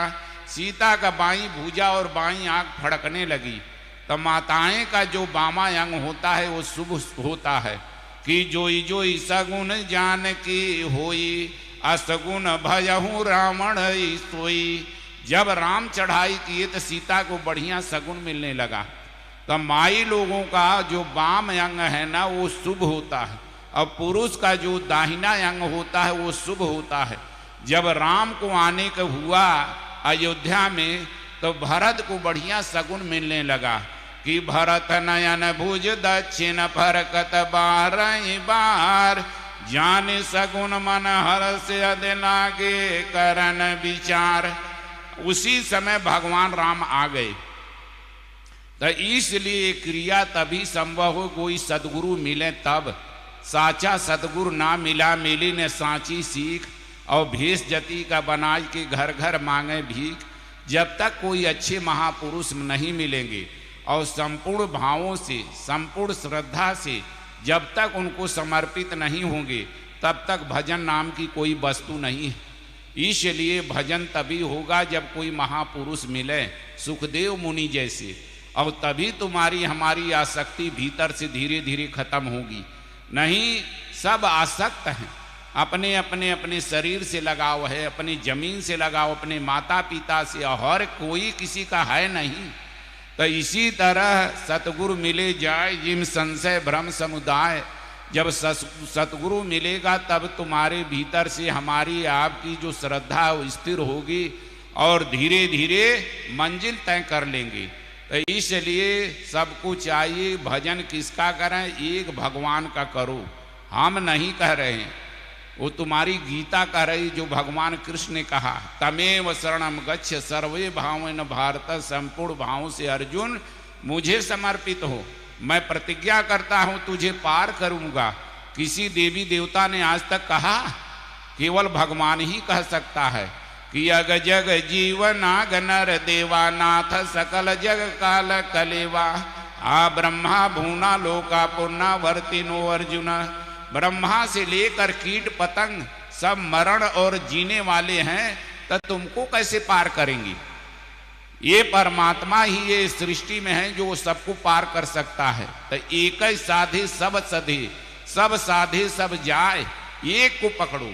सीता का बाई भुजा और बाई आंख फड़कने लगी। तो माताएं का जो बामा अंग होता है वो शुभ होता है कि जोई जोई सगुन जान की होई असगुन भयहु रावण सोई। जब राम चढ़ाई किए तो सीता को बढ़िया सगुन मिलने लगा। तो माई लोगों का जो वाम अंग है ना वो शुभ होता है और पुरुष का जो दाहिना अंग होता है वो शुभ होता है। जब राम को आने का हुआ अयोध्या में तो भरत को बढ़िया सगुन मिलने लगा कि भरत नयन भुज दक्षिण फरकत बारह बार जाने सगुन मन हर से अदे लागे करन विचार। उसी समय भगवान राम आ गए। तो इसलिए क्रिया तभी संभव हो कोई सदगुरु मिले तब। साचा सदगुरु ना मिला मिली ने सांची सीख और भेष जति का बनाज के घर घर मांगे भीख। जब तक कोई अच्छे महापुरुष नहीं मिलेंगे और संपूर्ण भावों से संपूर्ण श्रद्धा से जब तक उनको समर्पित नहीं होंगे तब तक भजन नाम की कोई वस्तु नहीं है। इसलिए भजन तभी होगा जब कोई महापुरुष मिले सुखदेव मुनि जैसे, और तभी तुम्हारी हमारी आसक्ति भीतर से धीरे धीरे खत्म होगी। नहीं, सब आसक्त हैं, अपने अपने अपने शरीर से लगाव है, अपनी जमीन से लगाव, अपने माता पिता से, और कोई किसी का है नहीं। तो इसी तरह सतगुरु मिले जाए जिम संशय भ्रम समुदाय। जब सतगुरु मिलेगा तब तुम्हारे भीतर से हमारी आपकी जो श्रद्धा है स्थिर होगी और धीरे धीरे मंजिल तय कर लेंगे। तो इसलिए सबको चाहिए भजन किसका करें? एक भगवान का करो। हम नहीं कह रहे हैं, वो तुम्हारी गीता कह रही जो भगवान कृष्ण ने कहा, तमेव शरणम गच्छ सर्वे भावेन भारत। संपूर्ण भावों से अर्जुन मुझे समर्पित हो, मैं प्रतिज्ञा करता हूं तुझे पार करूंगा। किसी देवी देवता ने आज तक कहा? केवल भगवान ही कह सकता है कि अग जग जीवन आग नर देवा नाथ सकल जग काल कलेवा आ ब्रह्मा भूना लोका पुन्ना वर्तिनो अर्जुन। ब्रह्मा से लेकर कीट पतंग सब मरण और जीने वाले हैं, तो तुमको कैसे पार करेंगी? ये परमात्मा ही ये सृष्टि में है जो सबको पार कर सकता है। तो एक ही साधे सब सधे, सब साधे सब जाए, एक को पकड़ो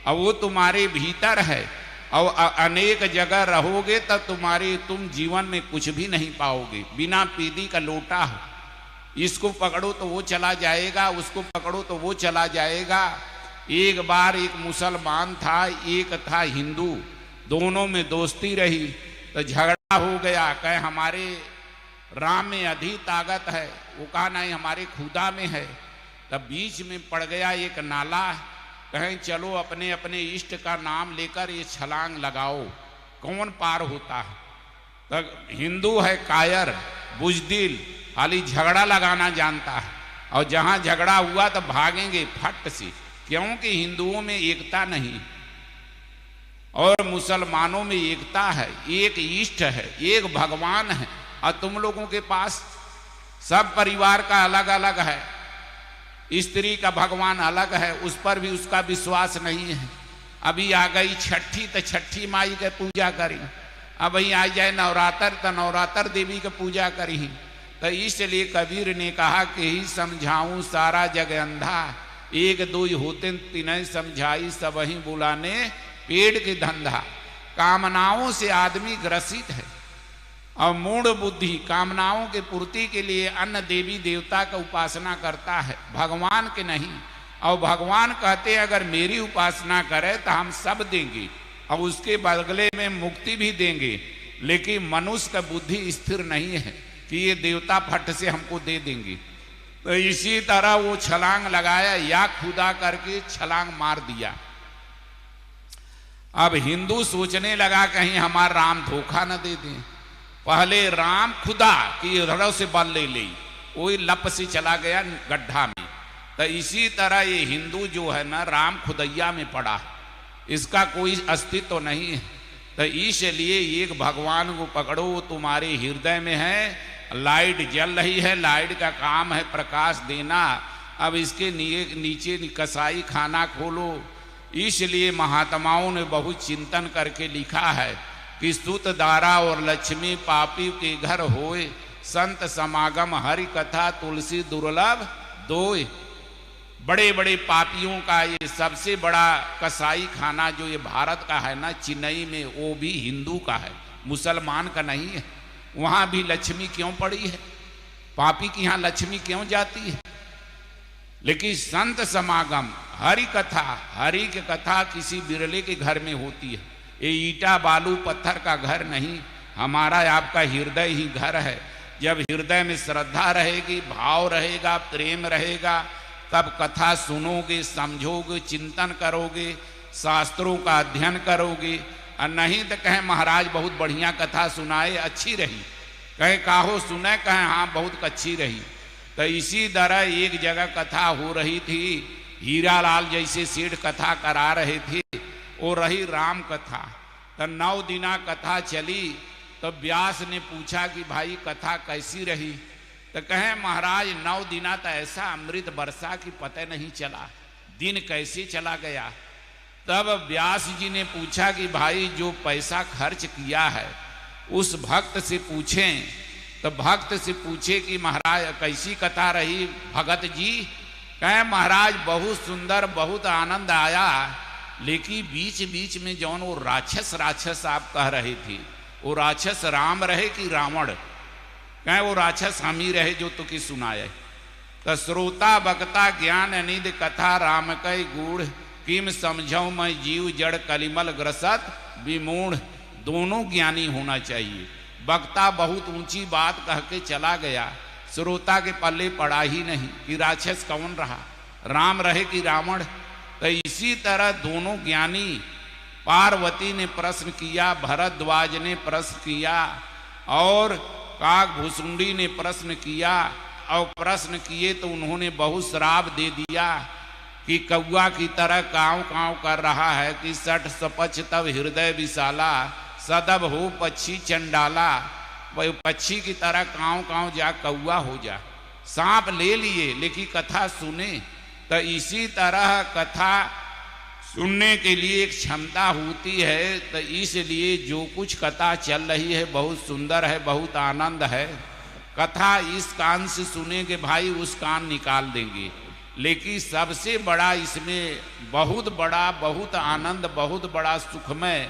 और वो तुम्हारे भीतर है। और अनेक जगह रहोगे तब तुम जीवन में कुछ भी नहीं पाओगे। बिना पीदी का लोटा हो, इसको पकड़ो तो वो चला जाएगा, उसको पकड़ो तो वो चला जाएगा। एक बार एक मुसलमान था, एक था हिंदू, दोनों में दोस्ती रही तो झगड़ा हो गया। कहे हमारे राम में अधिक ताकत है, वो कहा नहीं हमारे खुदा में है। तब बीच में पड़ गया एक नाला, कहें चलो अपने अपने इष्ट का नाम लेकर ये छलांग लगाओ, कौन पार होता है। तब हिंदू है कायर बुजदिल, खाली झगड़ा लगाना जानता है, और जहां झगड़ा हुआ तो भागेंगे फट से, क्योंकि हिंदुओं में एकता नहीं और मुसलमानों में एकता है। एक इष्ट है, एक भगवान है, और तुम लोगों के पास सब परिवार का अलग अलग है। स्त्री का भगवान अलग है, उस पर भी उसका विश्वास नहीं है। अभी आ गई छठी तो छठी माई के पूजा करी, अब वही आ जाए नवरात्र तो नवरात्र देवी के पूजा करी। तो इसलिए कबीर ने कहा कि ही समझाऊं सारा जग अंधा, एक दो होते तीन समझाई सब ही बुलाने पेड़ के धंधा। कामनाओं से आदमी ग्रसित है और मूढ़ बुद्धि कामनाओं के पूर्ति के लिए अन्य देवी देवता का उपासना करता है, भगवान के नहीं। और भगवान कहते हैं अगर मेरी उपासना करे तो हम सब देंगे और उसके बदले में मुक्ति भी देंगे। लेकिन मनुष्य का बुद्धि स्थिर नहीं है कि ये देवता फट से हमको दे देंगे। तो इसी तरह वो छलांग लगाया, या खुदा करके छलांग मार दिया। अब हिंदू सोचने लगा कहीं हमारा राम धोखा न दे दें। पहले राम खुदा की हृदय से बल ले ली, वही लप से चला गया गड्ढा में। तो इसी तरह ये हिंदू जो है ना, राम खुदैया में पड़ा, इसका कोई अस्तित्व तो नहीं है। तो इसलिए एक भगवान को पकड़ो, तुम्हारे हृदय में है, लाइट जल रही है, लाइट का काम है प्रकाश देना। अब इसके नीचे कसाई खाना खोलो। इसलिए महात्माओं ने बहुत चिंतन करके लिखा है कि स्तुत दारा और लक्ष्मी पापी के घर होए, संत समागम हरि कथा तुलसी दुर्लभ दोए। बड़े बड़े पापियों का ये सबसे बड़ा कसाई खाना जो ये भारत का है ना, चेन्नई में, वो भी हिंदू का है, मुसलमान का नहीं है। वहां भी लक्ष्मी क्यों पड़ी है? पापी की यहां लक्ष्मी क्यों जाती है? लेकिन संत समागम हरि कथा, हरि की कथा किसी बिरले के घर में होती है। ये ईटा बालू पत्थर का घर नहीं, हमारा आपका हृदय ही घर है। जब हृदय में श्रद्धा रहेगी, भाव रहेगा, प्रेम रहेगा, तब कथा सुनोगे, समझोगे, चिंतन करोगे, शास्त्रों का अध्ययन करोगे। और नहीं तो कहें महाराज बहुत बढ़िया कथा सुनाए, अच्छी रही, कहे काहो सुने, कहें हाँ बहुत अच्छी रही। तो इसी तरह एक जगह कथा हो रही थी, हीरालाल जैसे सेठ कथा करा रहे थे, वो रही राम कथा। तो 9 दिना कथा चली। तो व्यास ने पूछा कि भाई कथा कैसी रही? तो कहे महाराज 9 दिना तो ऐसा अमृत वर्षा की पता नहीं चला, दिन कैसे चला गया। तब व्यास जी ने पूछा कि भाई जो पैसा खर्च किया है उस भक्त से पूछें। तो भक्त से पूछे कि महाराज कैसी कथा रही भगत जी? कहे महाराज बहुत सुंदर, बहुत आनंद आया, लेकिन बीच बीच में जौन वो राक्षस आप कह रहे थे, वो राक्षस राम रहे कि रावण? कहे वो राक्षस हम ही रहे जो तुकी सुनाए। तो श्रोता बक्ता ज्ञान निधि कथा राम कई गूढ़, किम समझौ मैं जीव जड़ कलिमल ग्रसत विमूढ़। दोनों ज्ञानी होना चाहिए। वक्ता बहुत ऊंची बात कह के चला गया, श्रोता के पल्ले पड़ा ही नहीं कि राक्षस कौन रहा, राम रहे कि रावण। तो इसी तरह दोनों ज्ञानी, पार्वती ने प्रश्न किया, भरद्वाज ने प्रश्न किया, और काकभूषुंडी ने प्रश्न किया। और प्रश्न किए तो उन्होंने बहुत श्राप दे दिया कि कौआ की तरह काँव काँव कर रहा है, कि सठ सपच तब हृदय विशाला, सदब हो पक्षी चंडाला। वही पक्षी की तरह काँव काँव जा, कौआ हो जा। सांप ले लिए लेकिन कथा सुने। तो इसी तरह कथा सुनने के लिए एक क्षमता होती है। तो इसलिए जो कुछ कथा चल रही है बहुत सुंदर है, बहुत आनंद है। कथा इस कान से सुनेंगे भाई, उस कान निकाल देंगे। लेकिन सबसे बड़ा इसमें बहुत बड़ा, बहुत आनंद, बहुत बड़ा सुखमय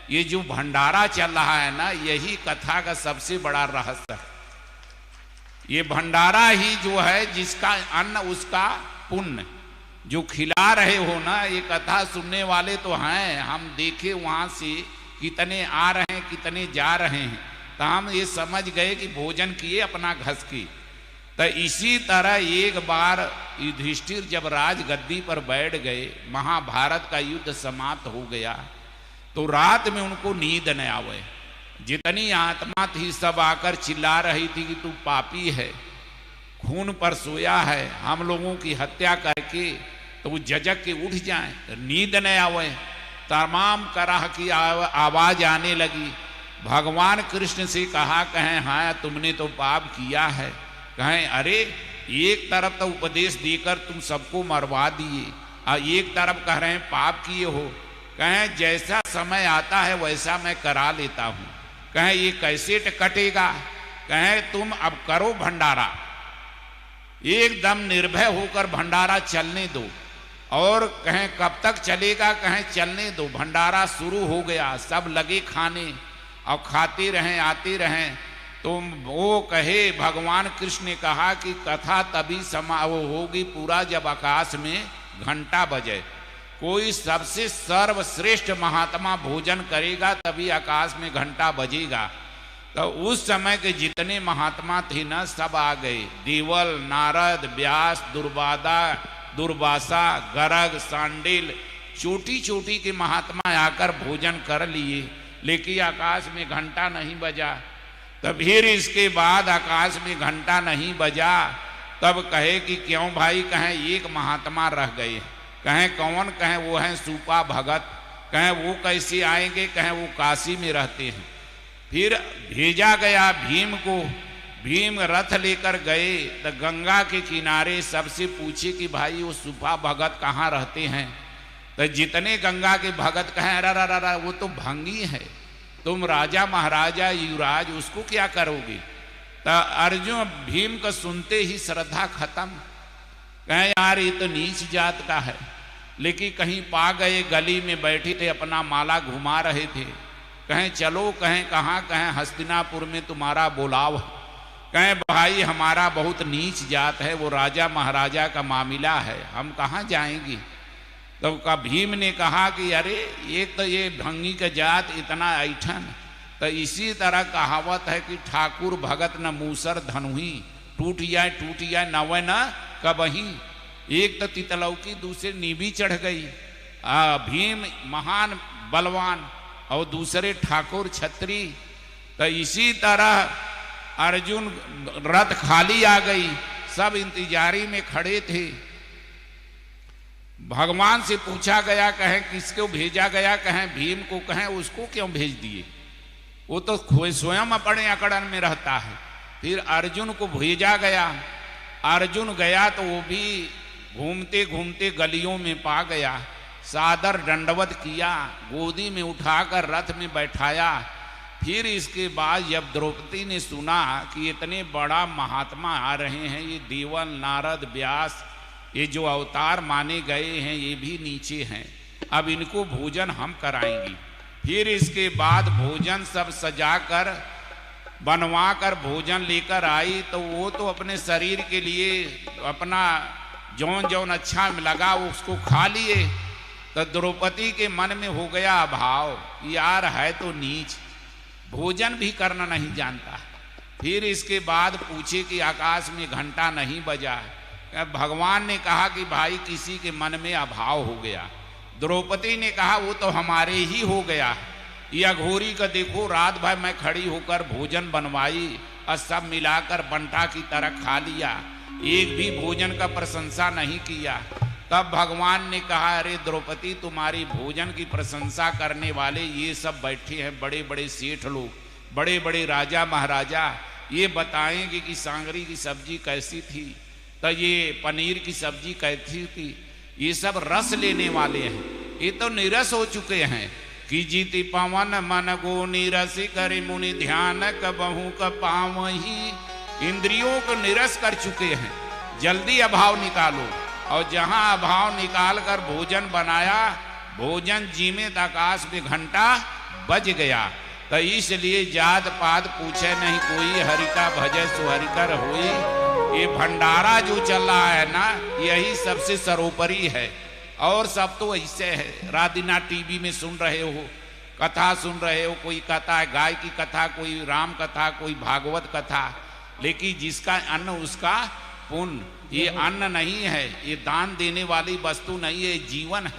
ये जो भंडारा चल रहा है ना, यही कथा का सबसे बड़ा रहस्य है। ये भंडारा ही जो है, जिसका अन्न उसका पुण्य, जो खिला रहे हो ना, ये कथा सुनने वाले तो हैं, हम देखे वहां से कितने आ रहे हैं, कितने जा रहे हैं। तो हम ये समझ गए कि भोजन किए अपना घस के। तो इसी तरह एक बार युधिष्ठिर जब राजगद्दी पर बैठ गए, महाभारत का युद्ध समाप्त हो गया, तो रात में उनको नींद न आवे। जितनी आत्मा थी सब आकर चिल्ला रही थी कि तू पापी है, खून पर सोया है, हम लोगों की हत्या करके तो वो जजक के उठ जाए, नींद न आवे। तमाम तरह की आवाज आने लगी। भगवान कृष्ण से कहा, कहें हाँ तुमने तो पाप किया है। कहें अरे एक तरफ तो उपदेश देकर तुम सबको मरवा दिए, और एक तरफ कह रहे हैं पाप किए हो। कहें जैसा समय आता है वैसा मैं करा लेता हूँ। कहें ये कैसे कटेगा? कहें तुम अब करो भंडारा, एकदम निर्भय होकर भंडारा चलने दो। और कहें कब तक चलेगा? कहें चलने दो। भंडारा शुरू हो गया, सब लगे खाने और खाते रहें, आते रहें। तो वो कहे, भगवान कृष्ण ने कहा कि कथा तभी वो होगी पूरा जब आकाश में घंटा बजे। कोई सबसे सर्वश्रेष्ठ महात्मा भोजन करेगा तभी आकाश में घंटा बजेगा। तो उस समय के जितने महात्मा थे ना, सब आ गए। देवल, नारद, व्यास, दुर्वासा, गर्ग, सांडिल, छोटी छोटी के महात्मा आकर भोजन कर लिए, लेकिन आकाश में घंटा नहीं बजा। तब फिर इसके बाद आकाश में घंटा नहीं बजा, तब कहे कि क्यों भाई? कहें एक महात्मा रह गए। कहें कौन? कहें वो हैं सूपा भगत। कहें वो कैसे आएंगे? कहें वो काशी में रहते हैं। फिर भेजा गया भीम को। भीम रथ लेकर गए तो गंगा के किनारे सबसे पूछे कि भाई वो सूपा भगत कहाँ रहते हैं? तो जितने गंगा के भगत कहें, अरे वो तो भंगी है, तुम राजा महाराजा युवराज, उसको क्या करोगे? तो अर्जुन भीम को सुनते ही श्रद्धा खत्म। कहें यार ये तो नीच जात का है। लेकिन कहीं पा गए, गली में बैठे थे, अपना माला घुमा रहे थे। कहें चलो, कहें कहाँ? कहें हस्तिनापुर में तुम्हारा बुलाव। कहें भाई हमारा बहुत नीच जात है, वो राजा महाराजा का मामला है, हम कहाँ जाएंगे? तो का भीम ने कहा कि अरे एक तो ये भंगी का जात इतना ऐठन। तो इसी तरह कहावत है कि ठाकुर भगत न मूसर धनुही, टूट जाए नवे न कबही। एक तो तितलौकी, दूसरे नीबी चढ़ गई। भीम महान बलवान और दूसरे ठाकुर छत्री। तो इसी तरह अर्जुन रथ खाली आ गई, सब इंतजारी में खड़े थे। भगवान से पूछा गया, कहें किसको भेजा गया? कहें भीम को। कहें उसको क्यों भेज दिए? वो तो स्वयं अपने अकड़न में रहता है। फिर अर्जुन को भेजा गया। अर्जुन गया तो वो भी घूमते घूमते गलियों में पा गया। सादर दंडवत किया, गोदी में उठाकर रथ में बैठाया। फिर इसके बाद जब द्रौपदी ने सुना कि इतने बड़ा महात्मा आ रहे हैं, ये देवल, नारद, व्यास, ये जो अवतार माने गए हैं, ये भी नीचे हैं, अब इनको भोजन हम कराएंगे। फिर इसके बाद भोजन सब सजाकर बनवा कर भोजन लेकर आई। तो वो तो अपने शरीर के लिए अपना जौन जौन अच्छा लगा उसको खा लिए। तो द्रौपदी के मन में हो गया अभाव, यार है तो नीच, भोजन भी करना नहीं जानता। फिर इसके बाद पूछे कि आकाश में घंटा नहीं बजा। भगवान ने कहा कि भाई किसी के मन में अभाव हो गया। द्रौपदी ने कहा वो तो हमारे ही हो गया। यह घोरी का देखो, रात भर मैं खड़ी होकर भोजन बनवाई और सब मिलाकर बंटा की तरह खा लिया, एक भी भोजन का प्रशंसा नहीं किया। तब भगवान ने कहा, अरे द्रौपदी, तुम्हारी भोजन की प्रशंसा करने वाले ये सब बैठे हैं, बड़े बड़े सेठ लोग, बड़े बड़े राजा महाराजा, ये बताएंगे कि सांगरी की सब्जी कैसी थी, तो ये पनीर की सब्जी कैसी थी। ये सब रस लेने वाले हैं, ये तो निरस हो चुके हैं। कि जीति पवन मन गो निरस करे मुनि ध्यान कबहू क पावही। इंद्रियों को निरस कर चुके हैं, जल्दी अभाव निकालो। और जहां अभाव निकाल कर भोजन बनाया, भोजन जीवित आकाश में घंटा बज गया। तो इसलिए जात पात पूछे नहीं कोई, हरि का भजय सो हरि कर होई। ये भंडारा जो चल रहा है ना, यही सबसे सर्वोपरि है। और सब तो ऐसे है, रात दिन टीवी में सुन रहे हो, कथा सुन रहे हो, कोई कहता है गाय की कथा, कोई राम कथा, कोई भागवत कथा, लेकिन जिसका अन्न उसका पुण्य। ये अन्न नहीं है, ये दान देने वाली वस्तु नहीं है, जीवन है।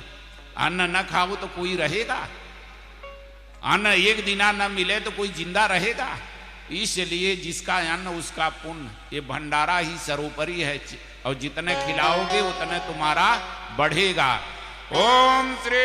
अन्न न खाओ तो कोई रहेगा? अन्न एक दिना न मिले तो कोई जिंदा रहेगा? इसलिए जिसका अन्न उसका पुण्य, ये भंडारा ही सर्वोपरि है। और जितने खिलाओगे उतने तुम्हारा बढ़ेगा। ओम श्री